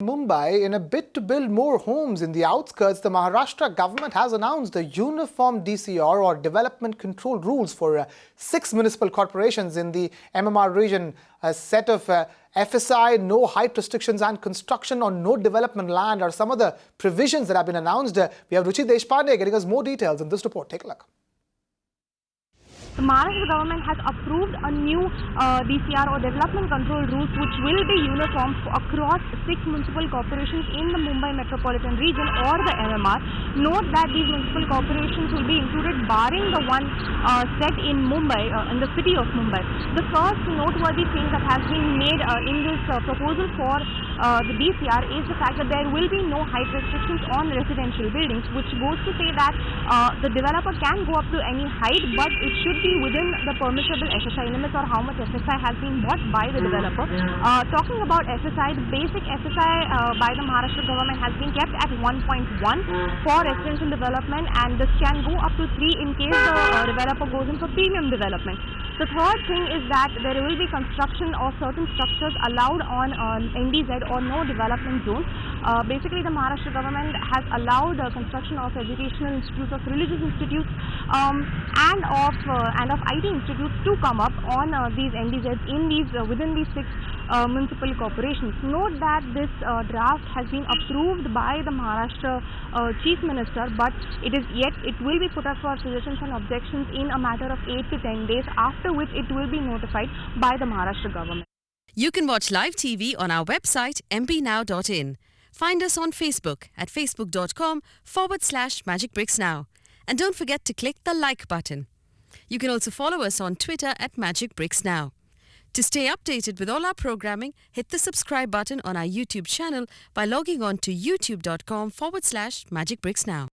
Mumbai, in a bid to build more homes in the outskirts, the Maharashtra government has announced a uniform DCR or Development Control Rules for 6 municipal corporations in the MMR region. A set of FSI, no height restrictions and construction on no development land are some of the provisions that have been announced. We have Ruchi Deshpande getting us more details in this report. Take a look. The Maharashtra government has approved a new DCR or Development Control Rules which will be uniform across 6 municipal corporations in the Mumbai metropolitan region or the MMR. Note that these municipal corporations will be included barring the one set in Mumbai, in the city of Mumbai. The first noteworthy thing that has been made in this proposal for the DCR is the fact that there will be no height restrictions on residential buildings, which goes to say that the developer can go up to any height, but it should be within the permissible FSI limits or how much FSI has been bought by the developer. Talking about FSI, the basic FSI by the Maharashtra government has been kept at 1.1 for residential development, and this can go up to 3 in case the developer goes in for premium development. The third thing is that there will be construction of certain structures allowed on NDZ or no development zone. Basically, the Maharashtra government has allowed construction of educational institutes, of religious institutes, and of IT institutes to come up on these NDZs in these within these 6 municipal corporations. Note that this draft has been approved by the Maharashtra Chief Minister, but it will be put up for suggestions and objections in a matter of 8 to 10 days, after which it will be notified by the Maharashtra government. You can watch live TV on our website mpnow.in. Find us on Facebook at facebook.com/magicbricksnow. And don't forget to click the like button. You can also follow us on Twitter at magicbricksnow. To stay updated with all our programming, hit the subscribe button on our YouTube channel by logging on to youtube.com/magicbricksnow.